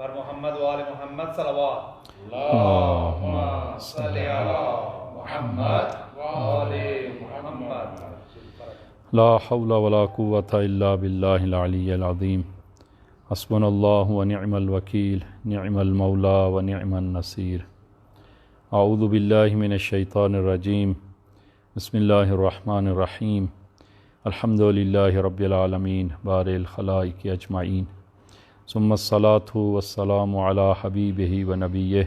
بر محمد و آل محمد صلوات اللہم صلی علی محمد و آل محمد. لا حول ولا قوة الا باللہ العلی العظیم. حسبنا اللہ ونعم الوکیل، نعم المولا ونعم النصیر. اعوذ باللہ من الشیطان الرجیم. بسم اللہ الرحمن الرحیم. الحمد للہ رب العالمین بارئ الخلائق اجمعین، ثم الصلاة والسلام علی حبیبہ ونبیہ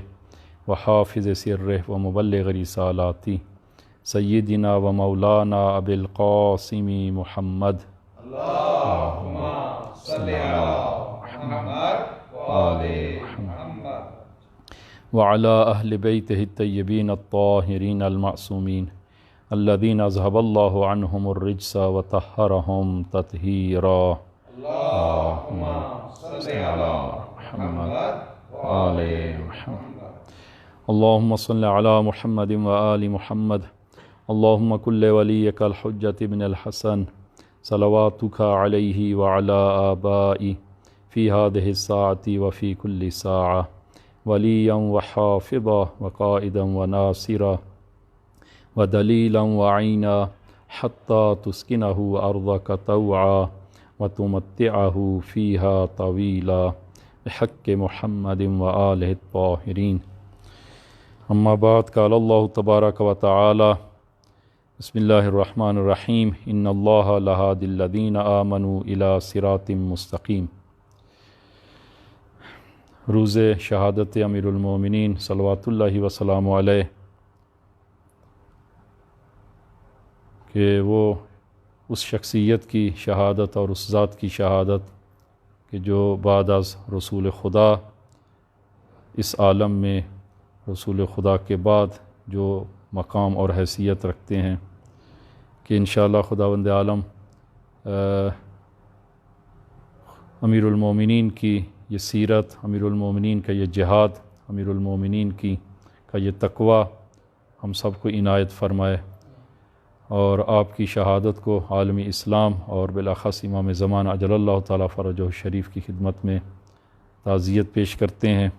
وحافظ سرہ ومبلغ رسالاتہ سیدنا و مولانا ابی القاسم محمد. اللہم صلی علی محمد و آل محمد وعلی اہل بیتہ الطیبین الطاہرین المعصومین الذین اذہب اللہ عنہم الرجس وطہرہم تطہیرا. اللہم صلی علی محمد و آل محمد. اللہم صل علی محمد وآل محمد. اللہم کل ولیک الحجۃ بن الحسن صلواتک علیہ وعلی آبائی فی ہذہ الساعۃ وفی کل ساعہ ولیا وحافظا وقائدا وناصرا ودلیلا وعینا حتی تسکنہ ارضک طوعا وتمتعہ فیہا طویلا بحق محمد وآلہ الطاہرین. اما بعد قال اللہ تبارک و تعالی بسم اللہ الرحمن الرحیم ان اللہ لہادی الذین آمنوا الی صراط مستقیم. روز شہادت امیر المومنین صلوات اللہ وسلام علیہ کہ وہ اس شخصیت کی شہادت اور اس ذات کی شہادت کہ جو بعد از رسول خدا اس عالم میں رسول خدا کے بعد جو مقام اور حیثیت رکھتے ہیں، کہ انشاءاللہ خداوند عالم امیر المومنین کی یہ سیرت، امیر المومنین کا یہ جہاد، امیر المومنین کا یہ تقوی ہم سب کو عنایت فرمائے، اور آپ کی شہادت کو عالم اسلام اور بالاخص امام زمان اجل اللہ تعالیٰ فرجہ شریف کی خدمت میں تعزیت پیش کرتے ہیں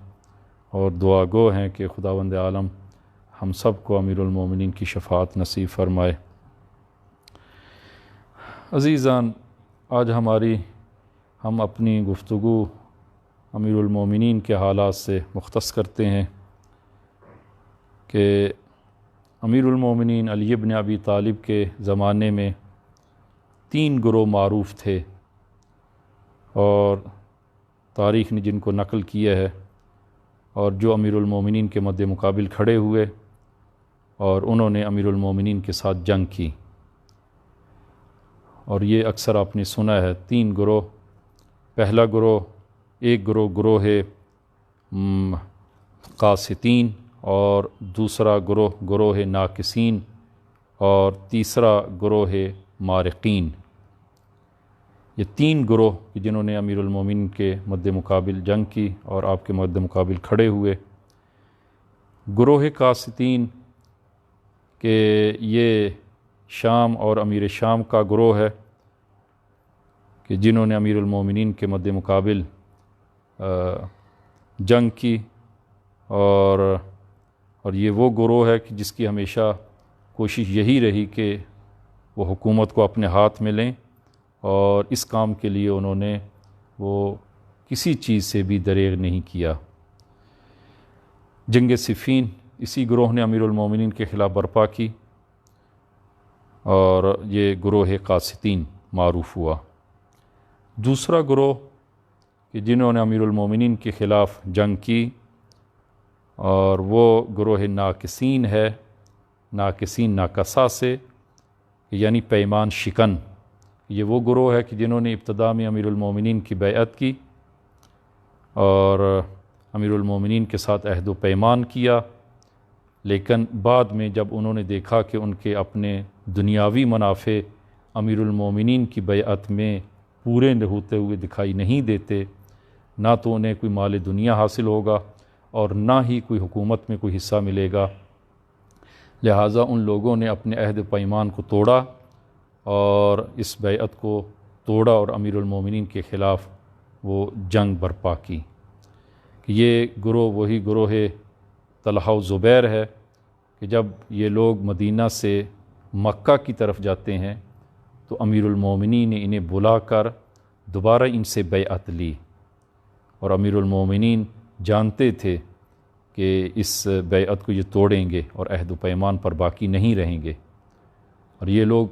اور دعا گو ہیں کہ خداوند عالم ہم سب کو امیر المومنین کی شفاعت نصیب فرمائے. عزیزان، آج ہم اپنی گفتگو امیر المومنین کے حالات سے مختص کرتے ہیں کہ امیر المومنین علی بن ابی طالب کے زمانے میں 3 گروہ معروف تھے، اور تاریخ نے جن کو نقل کیا ہے اور جو امیر المومنین کے مد مقابل کھڑے ہوئے اور انہوں نے امیر المومنین کے ساتھ جنگ کی. اور یہ اکثر آپ نے سنا ہے 3 گروہ. پہلا گروہ، ایک گروہ قاسطین، اور دوسرا گروہ ناقصین، اور تیسرا گروہ مارقین. یہ 3 گروہ جنہوں نے امیر المومنین کے مد مقابل جنگ کی اور آپ کے مد مقابل کھڑے ہوئے. گروہ قاسطین کہ یہ شام اور امیر شام کا گروہ ہے کہ جنہوں نے امیر المومنین کے مد مقابل جنگ کی، اور یہ وہ گروہ ہے کہ جس کی ہمیشہ کوشش یہی رہی کہ وہ حکومت کو اپنے ہاتھ میں لیں، اور اس کام کے لیے انہوں نے وہ کسی چیز سے بھی دریغ نہیں کیا. جنگ صفین اسی گروہ نے امیر المومنین کے خلاف برپا کی، اور یہ گروہ قاسطین معروف ہوا. دوسرا گروہ کہ جنہوں نے امیر المومنین کے خلاف جنگ کی، اور وہ گروہ ناقصین ہے، ناقصین ناقصہ سے یعنی پیمان شکن. یہ وہ گروہ ہے کہ جنہوں نے ابتدا میں امیر المومنین کی بیعت کی اور امیر المومنین کے ساتھ عہد و پیمان کیا، لیکن بعد میں جب انہوں نے دیکھا کہ ان کے اپنے دنیاوی منافع امیر المومنین کی بیعت میں پورے ہوتے ہوئے دکھائی نہیں دیتے، نہ تو انہیں کوئی مال دنیا حاصل ہوگا اور نہ ہی کوئی حکومت میں کوئی حصہ ملے گا، لہٰذا ان لوگوں نے اپنے عہد پیمان کو توڑا اور اس بیعت کو توڑا اور امیر المومنین کے خلاف وہ جنگ برپا کی. کہ یہ گروہ وہی گروہ طلحہ و زبیر ہے کہ جب یہ لوگ مدینہ سے مکہ کی طرف جاتے ہیں تو امیر المومنین نے انہیں بلا کر دوبارہ ان سے بیعت لی، اور امیر المومنین جانتے تھے کہ اس بیعت کو یہ توڑیں گے اور عہد و پیمان پر باقی نہیں رہیں گے، اور یہ لوگ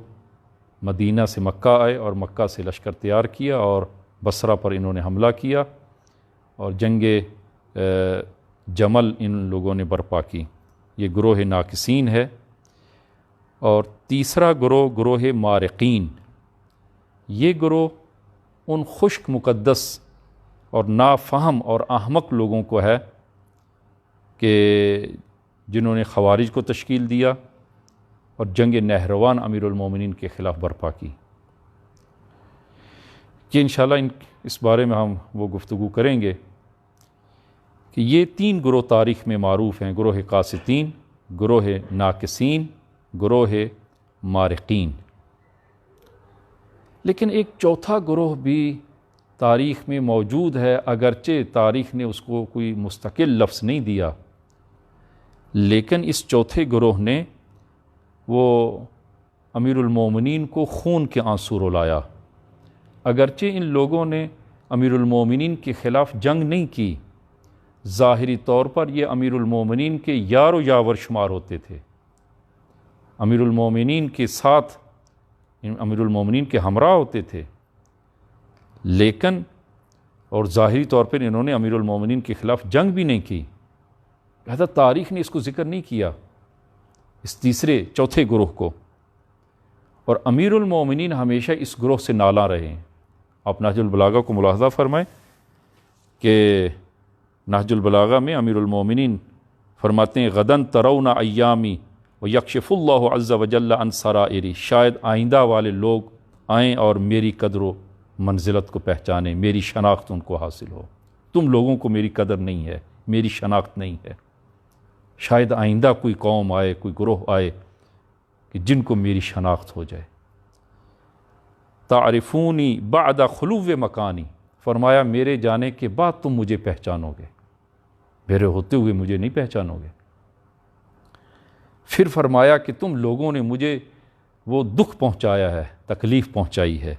مدینہ سے مکہ آئے اور مکہ سے لشکر تیار کیا اور بصرہ پر انہوں نے حملہ کیا اور جنگ جمل ان لوگوں نے برپا کی۔ یہ گروہ ناقصین ہے۔ اور تیسرا گروہ گروہ مارقین، یہ گروہ ان خشک مقدس اور نافہم اور احمق لوگوں کو ہے کہ جنہوں نے خوارج کو تشکیل دیا اور جنگ نہروان امیر المومنین کے خلاف برپا کی۔ کہ انشاءاللہ اس بارے میں ہم وہ گفتگو کریں گے کہ یہ تین گروہ تاریخ میں معروف ہیں، گروہ قاسطین، گروہ ناقصین، گروہ مارقین۔ لیکن ایک چوتھا گروہ بھی تاریخ میں موجود ہے، اگرچہ تاریخ نے اس کو کوئی مستقل لفظ نہیں دیا، لیکن اس چوتھے گروہ نے وہ امیر المومنین کو خون کے آنسو رلایا۔ اگرچہ ان لوگوں نے امیر المومنین کے خلاف جنگ نہیں کی، ظاہری طور پر یہ امیر المومنین کے یار و یاور شمار ہوتے تھے، امیر المومنین کے ساتھ، امیر المومنین کے ہمراہ ہوتے تھے، لیکن اور ظاہری طور پر انہوں نے امیر المومنین کے خلاف جنگ بھی نہیں کی، لہذا تاریخ نے اس کو ذکر نہیں کیا، اس تیسرے چوتھے گروہ کو۔ اور امیر المومنین ہمیشہ اس گروہ سے نالاں رہے ہیں۔ آپ نہج البلاغہ کو ملاحظہ فرمائیں کہ نہج البلاغہ میں امیر المومنین فرماتے ہیں غدن ترون ایامی ویکشف اللہ عز وجل عن سرائری، شاید آئندہ والے لوگ آئیں اور میری قدر و منزلت کو پہچانیں، میری شناخت ان کو حاصل ہو۔ تم لوگوں کو میری قدر نہیں ہے، میری شناخت نہیں ہے، شاید آئندہ کوئی قوم آئے، کوئی گروہ آئے کہ جن کو میری شناخت ہو جائے۔ تعرفونی بعد خلو مکانی، فرمایا میرے جانے کے بعد تم مجھے پہچانو گے، میرے ہوتے ہوئے مجھے نہیں پہچانو گے۔ پھر فرمایا کہ تم لوگوں نے مجھے وہ دکھ پہنچایا ہے، تکلیف پہنچائی ہے۔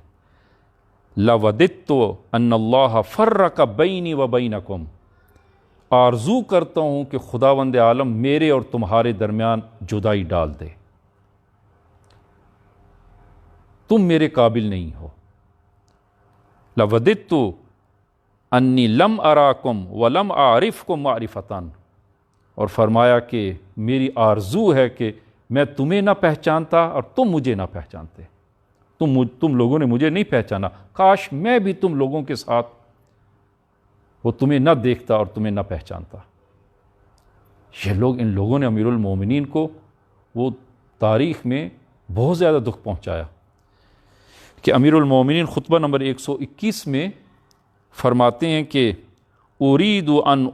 لَوَدِدْتُ أَنَّ اللَّهَ فَرَّقَ بَيْنِي وَبَيْنَكُمْ، آرزو کرتا ہوں کہ خداوند عالم میرے اور تمہارے درمیان جدائی ڈال دے، تم میرے قابل نہیں ہو۔ لَوَدِدْتُ أَنِّي لَمْ أَرَاكُمْ وَلَمْ أَعْرِفْكُمْ مَعْرِفَةً، اور فرمایا کہ میری آرزو ہے کہ میں تمہیں نہ پہچانتا اور تم مجھے نہ پہچانتے، تم لوگوں نے مجھے نہیں پہچانا، کاش میں بھی تم لوگوں کے ساتھ وہ تمہیں نہ دیکھتا اور تمہیں نہ پہچانتا۔ یہ لوگ، ان لوگوں نے امیر المومنین کو وہ تاریخ میں بہت زیادہ دکھ پہنچایا کہ امیر المومنین خطبہ نمبر 121 میں فرماتے ہیں کہ اريد ان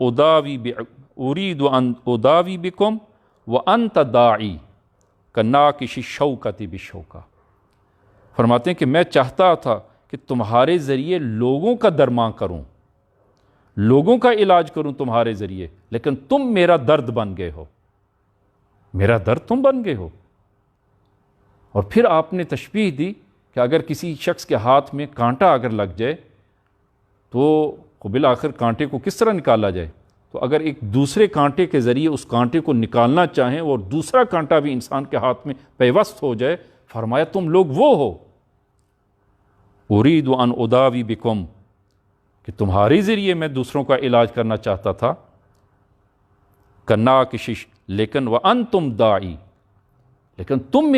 اداوی بکم وانت داعی کناکش الشوکۃ بالشوکۃ، فرماتے ہیں کہ میں چاہتا تھا کہ تمہارے ذریعے لوگوں کا درمان کروں، لوگوں کا علاج کروں تمہارے ذریعے، لیکن تم میرا درد بن گئے ہو، میرا درد تم بن گئے ہو۔ اور پھر آپ نے تشبیہ دی کہ اگر کسی شخص کے ہاتھ میں کانٹا اگر لگ جائے تو بالآخر کانٹے کو کس طرح نکالا جائے؟ تو اگر ایک دوسرے کانٹے کے ذریعے اس کانٹے کو نکالنا چاہیں اور دوسرا کانٹا بھی انسان کے ہاتھ میں پیوست ہو جائے، فرمایا تم لوگ وہ ہو۔ اريد ان اداوی بکم، کہ تمہارے ذریعے میں دوسروں کا علاج کرنا چاہتا تھا، کناکش، لیکن وانتم داعی، لیکن تم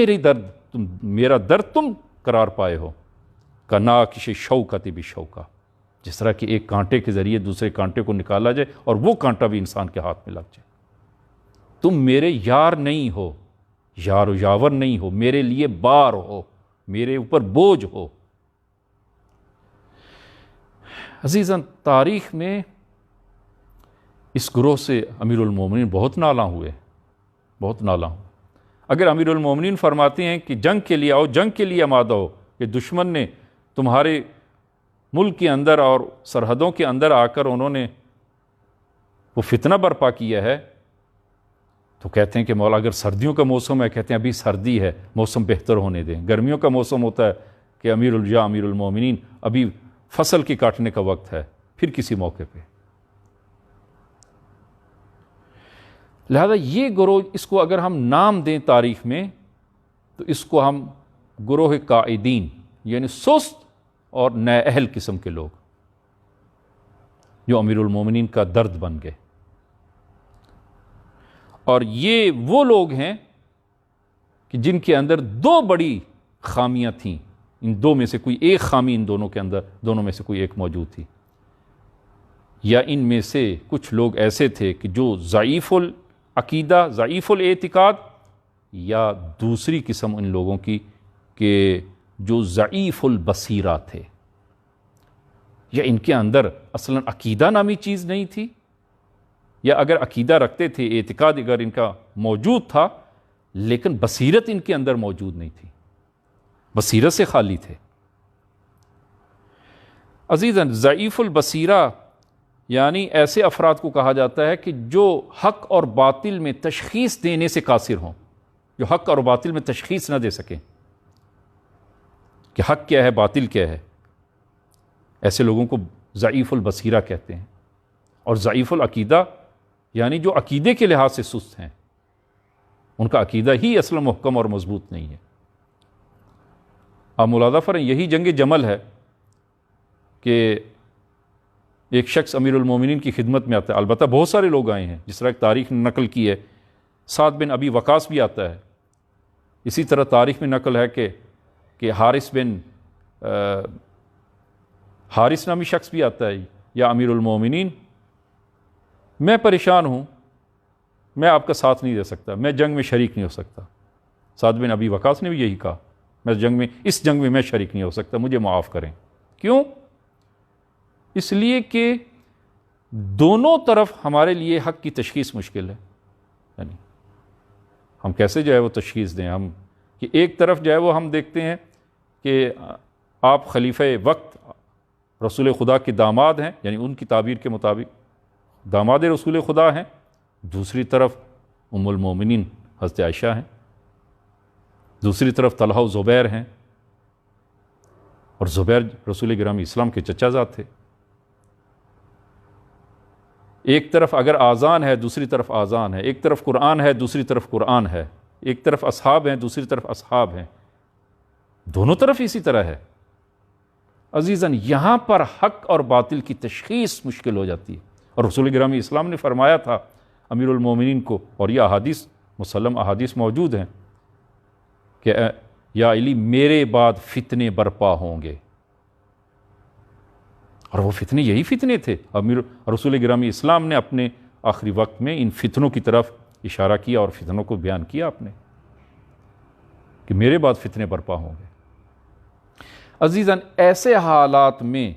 میرا درد تم قرار پائے ہو، کناکش الشوکۃ بالشوکۃ، جس طرح کہ ایک کانٹے کے ذریعے دوسرے کانٹے کو نکالا جائے اور وہ کانٹا بھی انسان کے ہاتھ میں لگ جائے۔ تم میرے یار نہیں ہو، یار و یاور نہیں ہو، میرے لیے بار ہو، میرے اوپر بوجھ ہو۔ عزیزاً، تاریخ میں اس گروہ سے امیر المومنین بہت نالاں ہوئے، بہت نالاں ہوئے۔ اگر امیر المومنین فرماتے ہیں کہ جنگ کے لیے آؤ، جنگ کے لیے آمادہ ہو، کہ دشمن نے تمہارے ملک کے اندر اور سرحدوں کے اندر آ کر انہوں نے وہ فتنہ برپا کیا ہے، تو کہتے ہیں کہ مولا اگر سردیوں کا موسم ہے، کہتے ہیں ابھی سردی ہے، موسم بہتر ہونے دیں۔ گرمیوں کا موسم ہوتا ہے کہ امیر المومنین ابھی فصل کی کاٹنے کا وقت ہے، پھر کسی موقع پہ۔ لہذا یہ گروہ، اس کو اگر ہم نام دیں تاریخ میں تو اس کو ہم گروہ قائدین، یعنی سست اور نااہل قسم کے لوگ جو امیر المومنین کا درد بن گئے۔ اور یہ وہ لوگ ہیں کہ جن کے اندر دو بڑی خامیاں تھیں، ان دو میں سے کوئی ایک خامی ان دونوں کے اندر، دونوں میں سے کوئی ایک موجود تھی، یا ان میں سے کچھ لوگ ایسے تھے کہ جو ضعیف العقیدہ، ضعیف الاعتقاد، یا دوسری قسم ان لوگوں کی کہ جو ضعیف البصیرہ تھے، یا ان کے اندر اصلاً عقیدہ نامی چیز نہیں تھی، یا اگر عقیدہ رکھتے تھے، اعتقاد اگر ان کا موجود تھا، لیکن بصیرت ان کے اندر موجود نہیں تھی، بصیرت سے خالی تھے۔ عزیزاً، ضعیف البصیرہ یعنی ایسے افراد کو کہا جاتا ہے کہ جو حق اور باطل میں تشخیص دینے سے قاصر ہوں، جو حق اور باطل میں تشخیص نہ دے سکیں کہ حق کیا ہے، باطل کیا ہے، ایسے لوگوں کو ضعیف البصیرہ کہتے ہیں۔ اور ضعیف العقیدہ یعنی جو عقیدے کے لحاظ سے سست ہیں، ان کا عقیدہ ہی اصلا محکم اور مضبوط نہیں ہے۔ آپ ملاحظہ فرمائیں، یہی جنگ جمل ہے کہ ایک شخص امیر المومنین کی خدمت میں آتا ہے، البتہ بہت سارے لوگ آئے ہیں، جس طرح ایک تاریخ نے نقل کی ہے، سعد بن ابی وقاص بھی آتا ہے، اسی طرح تاریخ میں نقل ہے کہ حارث نامی شخص بھی آتا ہے، یا امیر المومنین میں پریشان ہوں، میں آپ کا ساتھ نہیں دے سکتا، میں جنگ میں شریک نہیں ہو سکتا۔ سعد بن ابی وقاص نے بھی یہی کہا، میں اس جنگ میں شریک نہیں ہو سکتا، مجھے معاف کریں۔ کیوں؟ اس لیے کہ دونوں طرف ہمارے لیے حق کی تشخیص مشکل ہے، یعنی ہم کیسے جو ہے وہ تشخیص دیں، ہم کہ ایک طرف جو ہے وہ ہم دیکھتے ہیں کہ آپ خلیفہ وقت رسول خدا کے داماد ہیں، یعنی ان کی تعبیر کے مطابق داماد رسول خدا ہیں، دوسری طرف ام المومنین حضرت عائشہ ہیں، دوسری طرف طلحہ و زبیر ہیں، اور زبیر رسول گرامی اسلام کے چچا زاد تھے۔ ایک طرف اگر آذان ہے، دوسری طرف آذان ہے، ایک طرف قرآن ہے، دوسری طرف قرآن ہے، ایک طرف اصحاب ہیں، دوسری طرف اصحاب ہیں، دونوں طرف اسی طرح ہے۔ عزیزاً، یہاں پر حق اور باطل کی تشخیص مشکل ہو جاتی ہے، اور رسول گرامی اسلام نے فرمایا تھا امیر المومنین کو، اور یہ احادیث مسلم احادیث موجود ہیں کہ یا علی میرے بعد فتنے برپا ہوں گے، اور وہ فتنے یہی فتنے تھے۔ رسول گرامی اسلام نے اپنے آخری وقت میں ان فتنوں کی طرف اشارہ کیا اور فتنوں کو بیان کیا آپ نے کہ میرے بعد فتنے برپا ہوں گے۔ عزیزاً، ایسے حالات میں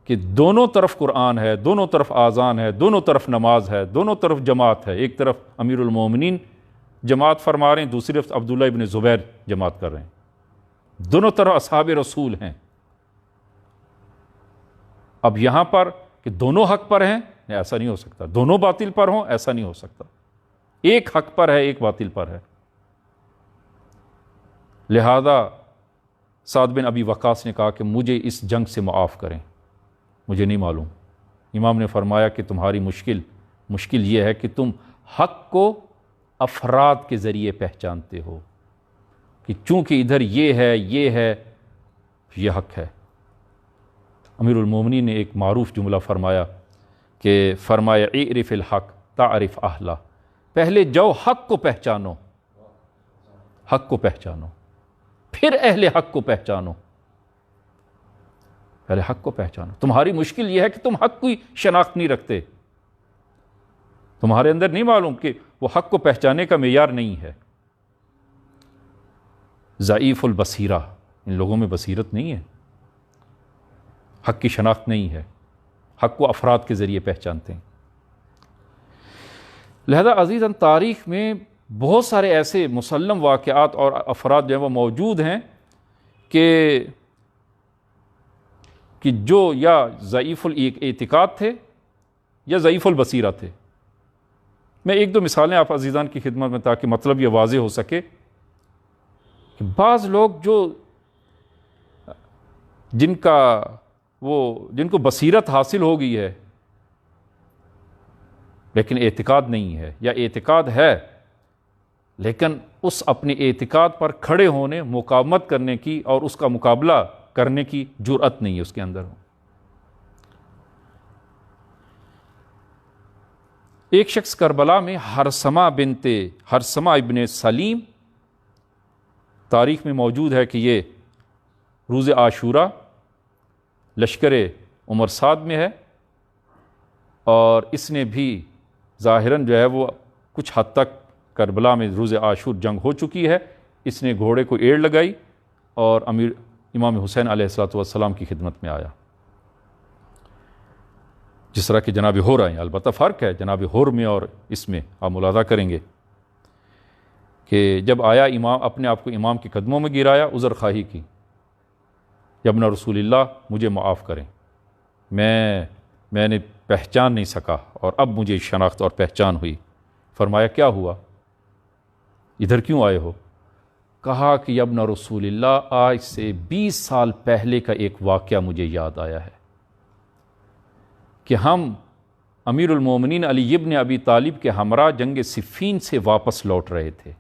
کہ دونوں طرف قرآن ہے، دونوں طرف آذان ہے، دونوں طرف نماز ہے، دونوں طرف جماعت ہے، ایک طرف امیر المومنین جماعت فرما رہے ہیں، دوسری طرف عبداللہ ابن زبیر جماعت کر رہے ہیں، دونوں طرف اصحاب رسول ہیں۔ اب یہاں پر کہ دونوں حق پر ہیں، ایسا نہیں ہو سکتا، دونوں باطل پر ہوں، ایسا نہیں ہو سکتا، ایک حق پر ہے، ایک باطل پر ہے۔ لہذا سعد بن ابی وقاص نے کہا کہ مجھے اس جنگ سے معاف کریں، مجھے نہیں معلوم۔ امام نے فرمایا کہ تمہاری مشکل یہ ہے کہ تم حق کو افراد کے ذریعے پہچانتے ہو کہ چونکہ ادھر یہ ہے یہ حق ہے۔ امیر المومنین نے ایک معروف جملہ فرمایا کہ فرمایا اعرف الحق تعرف اہلہ، پہلے جو حق کو پہچانو، پھر اہل حق کو پہچانو، پہلے حق کو پہچانو۔ تمہاری مشکل یہ ہے کہ تم حق کی شناخت نہیں رکھتے، تمہارے اندر نہیں معلوم کہ وہ حق کو پہچانے کا معیار نہیں ہے۔ ضعیف البصیرہ، ان لوگوں میں بصیرت نہیں ہے، حق کی شناخت نہیں ہے، حق کو افراد کے ذریعے پہچانتے ہیں۔ لہذا عزیزاً، تاریخ میں بہت سارے ایسے مسلم واقعات اور افراد جو ہیں وہ موجود ہیں کہ جو یا ضعیف الاعتقاد تھے، یا ضعیف البصیرہ تھے. میں ایک دو مثالیں آپ عزیزان کی خدمت میں تاکہ مطلب یہ واضح ہو سکے کہ بعض لوگ جن کو بصیرت حاصل ہو گئی ہے لیکن اعتقاد نہیں ہے، یا اعتقاد ہے لیکن اس اپنے اعتقاد پر کھڑے ہونے، مقاومت کرنے کی اور اس کا مقابلہ کرنے کی جرأت نہیں ہے اس کے اندر. ایک شخص کربلا میں ہرسمہ ابن سلیم، تاریخ میں موجود ہے کہ یہ روز عاشورہ لشکر عمر سعد میں ہے، اور اس نے بھی ظاہراً جو ہے وہ کچھ حد تک کربلا میں روز عاشور جنگ ہو چکی ہے. اس نے گھوڑے کو ایڑ لگائی اور امام حسین علیہ السلام کی خدمت میں آیا، جس طرح کہ جناب ہو رہے ہیں. البتہ فرق ہے جناب ہور میں اور اس میں، آپ ملاحظہ کریں گے کہ جب آیا امام اپنے آپ کو امام کے قدموں میں گرایا، عذر خواہی کی، ابن رسول اللہ مجھے معاف کریں، میں نے پہچان نہیں سکا اور اب مجھے شناخت اور پہچان ہوئی. فرمایا کیا ہوا، ادھر کیوں آئے ہو؟ کہا کہ ابن رسول اللہ آج سے 20 سال پہلے کا ایک واقعہ مجھے یاد آیا ہے کہ ہم امیر المومنین علی ابن ابی طالب کے ہمراہ جنگ صفین سے واپس لوٹ رہے تھے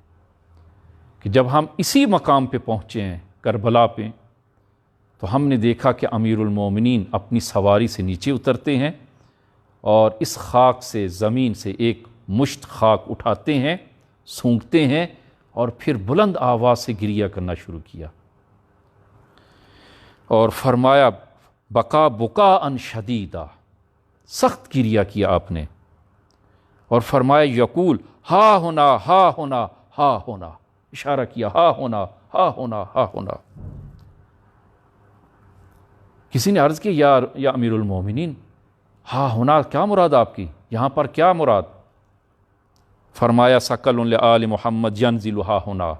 کہ جب ہم اسی مقام پہ پہنچے ہیں کربلا پہ، تو ہم نے دیکھا کہ امیر المومنین اپنی سواری سے نیچے اترتے ہیں اور اس خاک سے، زمین سے ایک مشت خاک اٹھاتے ہیں، سونگھتے ہیں اور پھر بلند آواز سے گریہ کرنا شروع کیا. اور فرمایا بکا ان شدیدہ، سخت گریہ کیا آپ نے، اور فرمایا یقول ہا ہونا ہا ہونا ہا ہونا، اشارہ کیا ہا ہونا ہا ہونا ہا ہونا. کسی نے عرض کی یا امیر المومنین ہا ہونا کیا مراد آپ کی، یہاں پر کیا مراد؟ فرمایا ثقل لآل محمد ینزل ہا ہونا،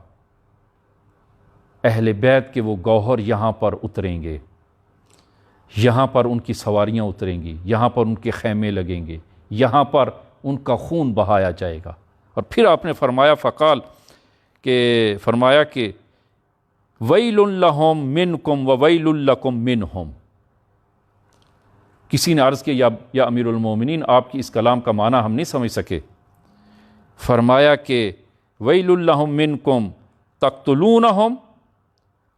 اہل بیت کے وہ گوہر یہاں پر اتریں گے، یہاں پر ان کی سواریاں اتریں گی، یہاں پر ان کے خیمے لگیں گے، یہاں پر ان کا خون بہایا جائے گا. اور پھر آپ نے فرمایا فرمایا کہ ویل لہم منکم و ویل لکم منہم. کسی نے عرض کیا یا امیر المومنین آپ کی اس کلام کا معنی ہم نہیں سمجھ سکے. فرمایا کہ ویل لہم منکم تقتلونہم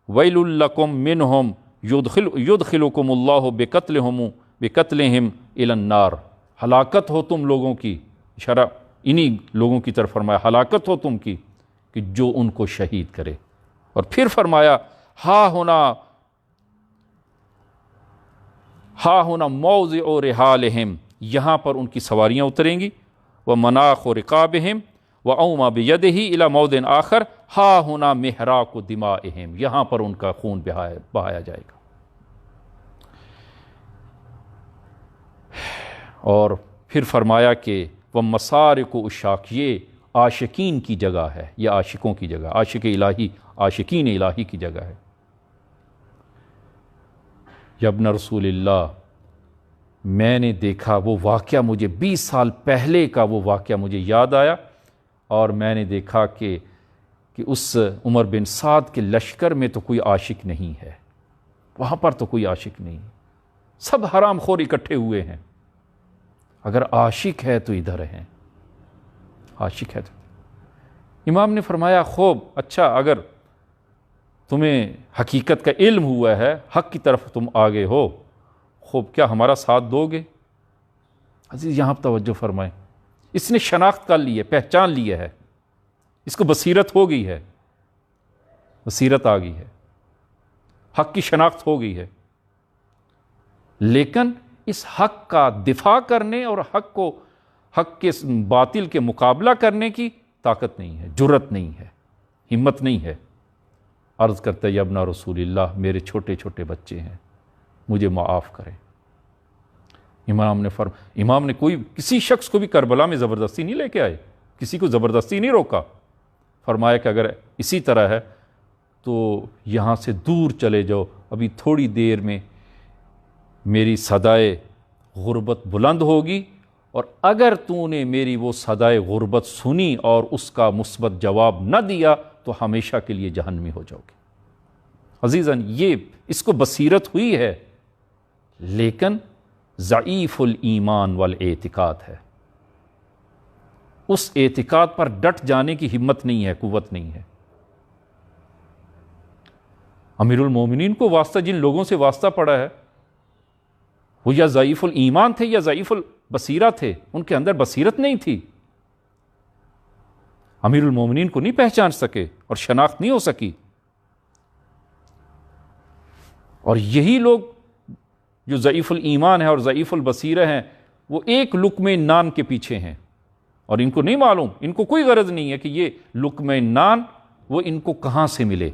ویل لکم منہم یدخلکم اللہ بقتلہم الی النار. ہلاکت ہو تم لوگوں کی، اشارہ انہی لوگوں کی طرف فرمایا ہلاکت ہو تم کی کہ جو ان کو شہید کرے. اور پھر فرمایا ہا ہونا موضع رحالہم، یہاں پر ان کی سواریاں اتریں گی، ومناخ رقابہم واوما بیدہ الی موضع آخر ہا ہونا محراق دمائہم، یہاں پر ان کا خون بہایا جائے گا. اور پھر فرمایا کہ وہ مسارق و اشاق، یہ عاشقین کی جگہ ہے، یہ عاشقوں کی جگہ، عاشق الہی، عاشقین الہی کی جگہ ہے. یا ابن رسول اللہ، میں نے دیکھا وہ واقعہ، مجھے 20 سال پہلے کا وہ واقعہ مجھے یاد آیا، اور میں نے دیکھا کہ اس عمر بن سعد کے لشکر میں تو کوئی عاشق نہیں ہے، وہاں پر تو کوئی عاشق نہیں، سب حرام خور اکٹھے ہوئے ہیں. اگر عاشق ہے تو ادھر ہیں، عاشق ہے تو. امام نے فرمایا خوب اچھا، اگر تمہیں حقیقت کا علم ہوا ہے، حق کی طرف تم آگے ہو، خوب کیا ہمارا ساتھ دو گے؟ عزیز یہاں توجہ فرمائیں، اس نے شناخت کر لی ہے، پہچان لی ہے، اس کو بصیرت ہو گئی ہے، بصیرت آ گئی ہے، حق کی شناخت ہو گئی ہے، لیکن اس حق کا دفاع کرنے اور حق کے باطل کے مقابلہ کرنے کی طاقت نہیں ہے، جرأت نہیں ہے، ہمت نہیں ہے. عرض کرتا ہے یا ابن رسول اللہ، میرے چھوٹے چھوٹے بچے ہیں، مجھے معاف کریں. امام نے کسی شخص کو بھی کربلا میں زبردستی نہیں لے کے آئے، کسی کو زبردستی نہیں روکا. فرمایا کہ اگر اسی طرح ہے تو یہاں سے دور چلے جاؤ، ابھی تھوڑی دیر میں میری صدائے غربت بلند ہوگی اور اگر تو نے میری وہ صدائے غربت سنی اور اس کا مثبت جواب نہ دیا تو ہمیشہ کے لیے جہنمی ہو جاؤ گے۔ عزیزاً، یہ اس کو بصیرت ہوئی ہے، لیکن ضعیف الایمان والاعتقاد ہے، اس اعتقاد پر ڈٹ جانے کی ہمت نہیں ہے، قوت نہیں ہے۔ امیر المومنین کو واسطہ جن لوگوں سے واسطہ پڑا ہے وہ یا ضعیف الایمان تھے یا ضعیف البصیرہ تھے، ان کے اندر بصیرت نہیں تھی، امیر المومنین کو نہیں پہچان سکے اور شناخت نہیں ہو سکی۔ اور یہی لوگ جو ضعیف الایمان ہیں اور ضعیف البصیرہ ہیں وہ ایک لقمہ نان کے پیچھے ہیں، اور ان کو نہیں معلوم، ان کو کوئی غرض نہیں ہے کہ یہ لقمہ نان وہ ان کو کہاں سے ملے،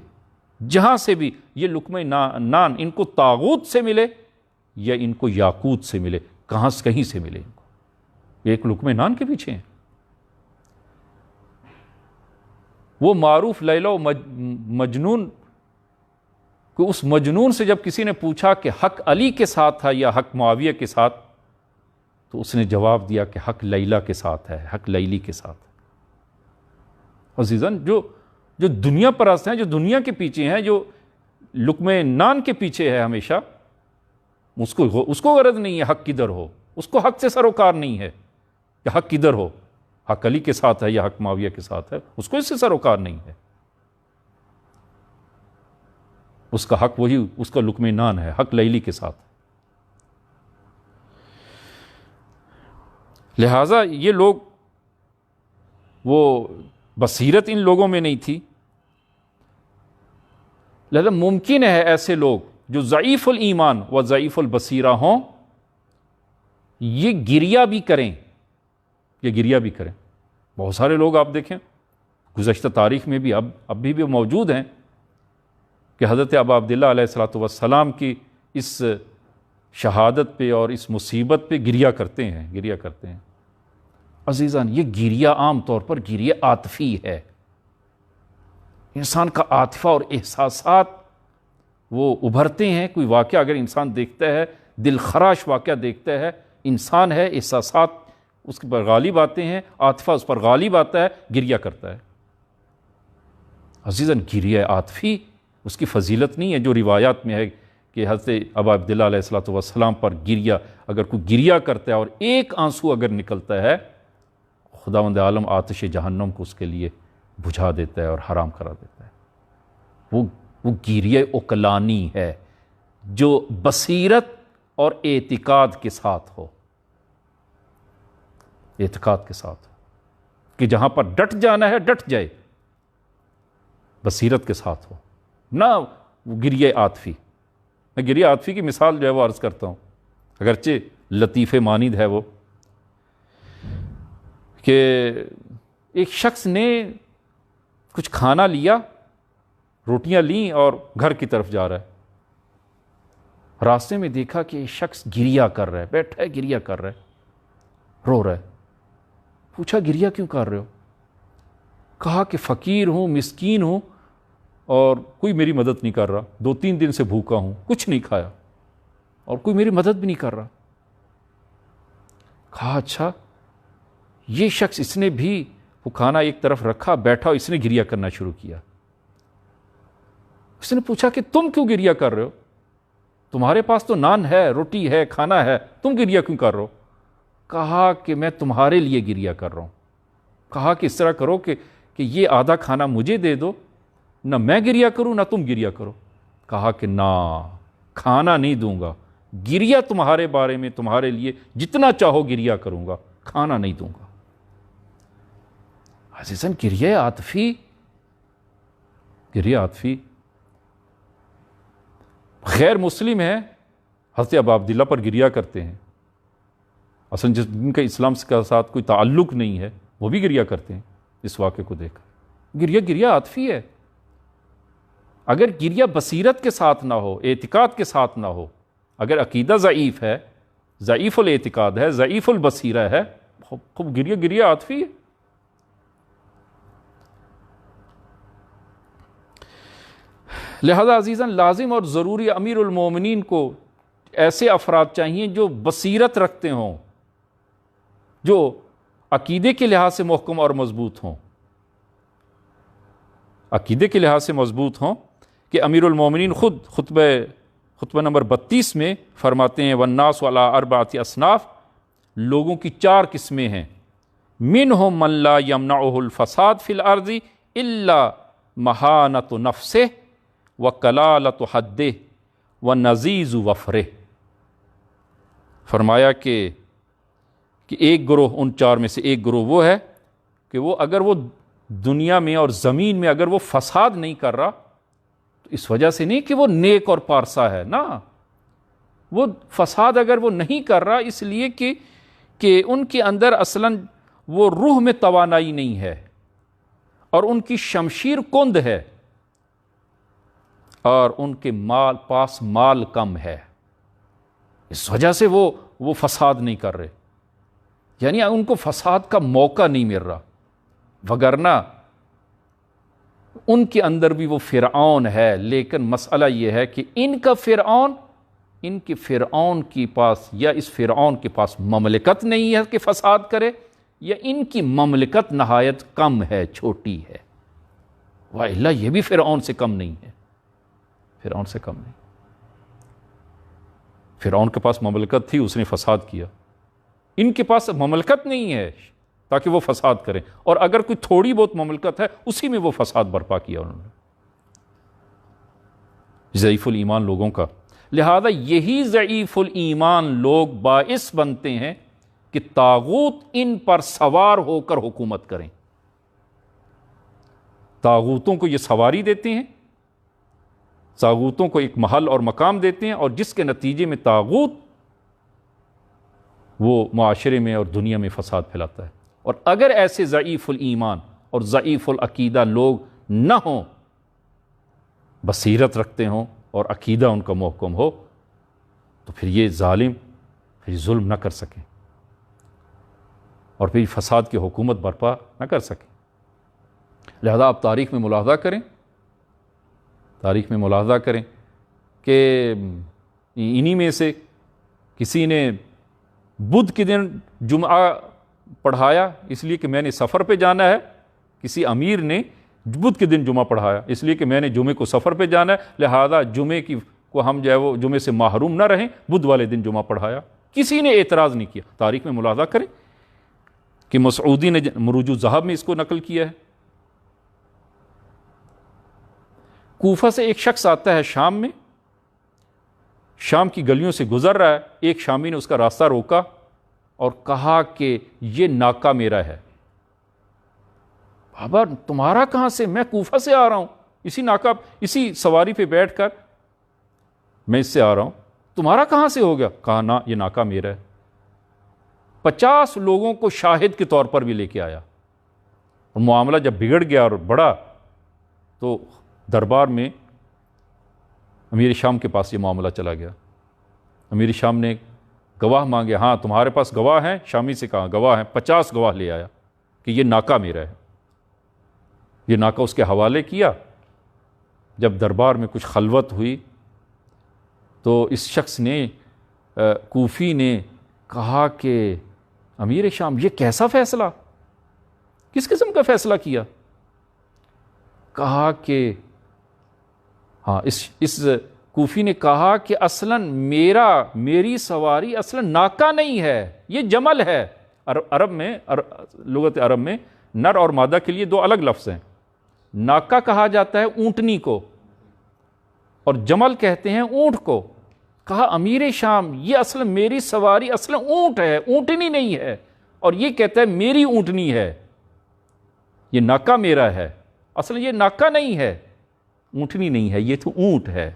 جہاں سے بھی یہ لقمہ نان ان کو طاغوت سے ملے یا ان کو یاقوت سے ملے، کہیں سے ملے، ان کو ایک لقمہ نان کے پیچھے ہیں۔ وہ معروف لیلا و مجنون کہ اس مجنون سے جب کسی نے پوچھا کہ حق علی کے ساتھ تھا یا حق معاویہ کے ساتھ، تو اس نے جواب دیا کہ حق لیلا کے ساتھ ہے، حق لیلی کے ساتھ ہے۔ عزیزاً، جو دنیا پرست ہیں، جو دنیا کے پیچھے ہیں، جو لقمہ نان کے پیچھے ہے ہمیشہ، اس کو غرض نہیں ہے حق کدھر ہو، اس کو حق سے سروکار نہیں ہے کہ حق کدھر ہو، حق علی کے ساتھ ہے یا حق معاویہ کے ساتھ ہے، اس کو اس سے سروکار نہیں ہے۔ اس کا حق وہی، اس کا لقمہ نان ہے، حق لیلی کے ساتھ۔ لہٰذا یہ لوگ، وہ بصیرت ان لوگوں میں نہیں تھی، لہذا ممکن ہے ایسے لوگ جو ضعیف الایمان و ضعیف البصیرہ ہوں، یہ گریہ بھی کریں، بہت سارے لوگ آپ دیکھیں گزشتہ تاریخ میں بھی اب بھی موجود ہیں کہ حضرت ابا عبداللہ علیہ الصلوۃ والسلام کی اس شہادت پہ اور اس مصیبت پہ گریہ کرتے ہیں۔ عزیزان، یہ گریہ عام طور پر گریہ عاطفی ہے، انسان کا عاطفہ اور احساسات وہ ابھرتے ہیں۔ کوئی واقعہ اگر انسان دیکھتا ہے، دل خراش واقعہ دیکھتا ہے، انسان ہے، احساسات اس پر غالب آتے ہیں، عاطفہ اس پر غالب آتا ہے، گریہ کرتا ہے۔ عزیزاً، گریہ عاطفی اس کی فضیلت نہیں ہے جو روایات میں ہے کہ حضرت ابا عبداللہ علیہ الصلوۃ والسلام پر گریہ، اگر کوئی گریہ کرتا ہے اور ایک آنسو اگر نکلتا ہے، خداوند عالم آتش جہنم کو اس کے لیے بجھا دیتا ہے اور حرام کرا دیتا ہے۔ وہ گریہ عقلانی ہے جو بصیرت اور اعتقاد کے ساتھ ہو، کہ جہاں پر ڈٹ جانا ہے ڈٹ جائے، بصیرت کے ساتھ ہو، نہ وہ گریہ عاطفی۔ میں گریہ عاطفی کی مثال جو ہے وہ عرض کرتا ہوں، اگرچہ لطیف مانند ہے وہ، کہ ایک شخص نے کچھ کھانا لیا، روٹیاں لیں اور گھر کی طرف جا رہا ہے، راستے میں دیکھا کہ ایک شخص گریہ کر رہا ہے، بیٹھا ہے گریہ کر رہا ہے، رو رہا ہے۔ پوچھا گریہ کیوں کر رہے ہو؟ کہا کہ فقیر ہوں، مسکین ہوں اور کوئی میری مدد نہیں کر رہا، 2-3 دن سے بھوکا ہوں، کچھ نہیں کھایا اور کوئی میری مدد بھی نہیں کر رہا۔ کہا اچھا، یہ شخص اس نے بھی وہ کھانا ایک طرف رکھا، بیٹھا، اس نے گریہ کرنا شروع کیا۔ اس نے پوچھا کہ تم کیوں گریہ کر رہے ہو؟ تمہارے پاس تو نان ہے، روٹی ہے، کھانا ہے، تم گریہ کیوں کر رہے ہو؟ کہا کہ میں تمہارے لیے گریہ کر رہا ہوں۔ کہا کہ اس طرح کرو کہ یہ آدھا کھانا مجھے دے دو، نہ میں گریہ کروں نہ تم گریہ کرو۔ کہا کہ نہ، کھانا نہیں دوں گا، گریہ تمہارے بارے میں، تمہارے لیے جتنا چاہو گریہ کروں گا، کھانا نہیں دوں گا۔ عزیزاً، گریہ عاطفی غیر مسلم ہے، حضرت ابا عبداللہ پر گریہ کرتے ہیں، اصل جن کا اسلام کے ساتھ کوئی تعلق نہیں ہے وہ بھی گریہ کرتے ہیں اس واقعے کو دیکھ کر۔ گریہ عاطفی ہے۔ اگر گریہ بصیرت کے ساتھ نہ ہو، اعتقاد کے ساتھ نہ ہو، اگر عقیدہ ضعیف ہے، ضعیف الاعتقاد ہے، ضعیف البصیرہ ہے، خوب گریہ عاطفی ہے۔ لہذا عزیزاً، لازم اور ضروری امیر المومنین کو ایسے افراد چاہیے جو بصیرت رکھتے ہوں، جو عقیدے کے لحاظ سے محکم اور مضبوط ہوں، عقیدے کے لحاظ سے مضبوط ہوں، کہ امیر المومنین خود خطبہ نمبر 32 میں فرماتے ہیں والناس علی اربعۃ اصناف، لوگوں کی 4 قسمیں ہیں، منہم من لا یمنعہ الفساد فی الارض الا مہانۃ نفسہ وکلالۃ حدہ ونزیز وفرہ۔ فرمایا کہ ایک گروہ، ان 4 میں سے ایک گروہ وہ ہے کہ وہ اگر وہ دنیا میں اور زمین میں اگر وہ فساد نہیں کر رہا تو اس وجہ سے نہیں کہ وہ نیک اور پارسا ہے، نا، وہ فساد اگر وہ نہیں کر رہا اس لیے کہ ان کے اندر اصلاً وہ روح میں توانائی نہیں ہے اور ان کی شمشیر کند ہے اور ان کے پاس مال کم ہے، اس وجہ سے وہ فساد نہیں کر رہے، یعنی ان کو فساد کا موقع نہیں مل رہا، وگرنہ ان کے اندر بھی وہ فرعون ہے۔ لیکن مسئلہ یہ ہے کہ ان کے فرعون کے پاس یا اس فرعون کے پاس مملکت نہیں ہے کہ فساد کرے، یا ان کی مملکت نہایت کم ہے، چھوٹی ہے، وَإِلَّا یہ بھی فرعون سے کم نہیں ہے، فرعون سے کم نہیں۔ فرعون کے پاس مملکت تھی، اس نے فساد کیا، ان کے پاس مملکت نہیں ہے تاکہ وہ فساد کریں، اور اگر کوئی تھوڑی بہت مملکت ہے اسی میں وہ فساد برپا کیا انہوں نے، ضعیف الایمان لوگوں کا۔ لہذا یہی ضعیف الایمان لوگ باعث بنتے ہیں کہ طاغوت ان پر سوار ہو کر حکومت کریں، طاغوتوں کو یہ سواری دیتے ہیں، طاغوتوں کو ایک محل اور مقام دیتے ہیں، اور جس کے نتیجے میں طاغوت وہ معاشرے میں اور دنیا میں فساد پھیلاتا ہے۔ اور اگر ایسے ضعیف الایمان اور ضعیف العقیدہ لوگ نہ ہوں، بصیرت رکھتے ہوں اور عقیدہ ان کا محکم ہو، تو پھر یہ ظالم پھر ظلم نہ کر سکیں اور پھر فساد کی حکومت برپا نہ کر سکیں۔ لہذا آپ تاریخ میں ملاحظہ کریں کہ انہی میں سے کسی نے بدھ کے دن جمعہ پڑھایا اس لیے کہ میں نے سفر پہ جانا ہے، کسی امیر نے بدھ کے دن جمعہ پڑھایا اس لیے کہ میں نے جمعے کو سفر پہ جانا ہے، لہذا جمعے کو ہم جو ہے وہ جمعے سے محروم نہ رہیں، بدھ والے دن جمعہ پڑھایا، کسی نے اعتراض نہیں کیا۔ تاریخ میں ملاحظہ کریں کہ مسعودی نے مروج الذہب میں اس کو نقل کیا ہے۔ کوفہ سے ایک شخص آتا ہے شام میں، شام کی گلیوں سے گزر رہا ہے، ایک شامی نے اس کا راستہ روکا اور کہا کہ یہ ناکہ میرا ہے۔ بابا تمہارا کہاں سے؟ میں کوفہ سے آ رہا ہوں، اسی سواری پہ بیٹھ کر میں اس سے آ رہا ہوں، تمہارا کہاں سے ہو گیا؟ کہا نا یہ ناکہ میرا ہے۔ 50 لوگوں کو شاہد کے طور پر بھی لے کے آیا، اور معاملہ جب بگڑ گیا اور بڑھا تو دربار میں امیر شام کے پاس یہ معاملہ چلا گیا۔ امیر شام نے گواہ مانگے، ہاں تمہارے پاس گواہ ہیں؟ شامی سے کہا گواہ ہیں، 50 گواہ لے آیا کہ یہ ناکہ میرا ہے۔ یہ ناکہ اس کے حوالے کیا۔ جب دربار میں کچھ خلوت ہوئی تو اس شخص نے کوفی نے کہا کہ امیر شام یہ کیسا فیصلہ، کس قسم کا فیصلہ کیا؟ کہا کہ ہاں اس کوفی نے کہا کہ اصلاً میری سواری اصلاً ناکہ نہیں ہے، یہ جمل ہے۔ عرب میں لغت عرب میں نر اور مادہ کے لیے 2 الگ لفظ ہیں، ناکہ کہا جاتا ہے اونٹنی کو اور جمل کہتے ہیں اونٹ کو۔ کہا امیر شام یہ اصلاً میری سواری اصلاً اونٹ ہے، اونٹنی نہیں ہے، اور یہ کہتا ہے میری اونٹنی ہے، یہ ناکہ میرا ہے، اصلاً یہ ناکہ نہیں ہے، اونٹنی نہیں ہے، یہ تو اونٹ ہے۔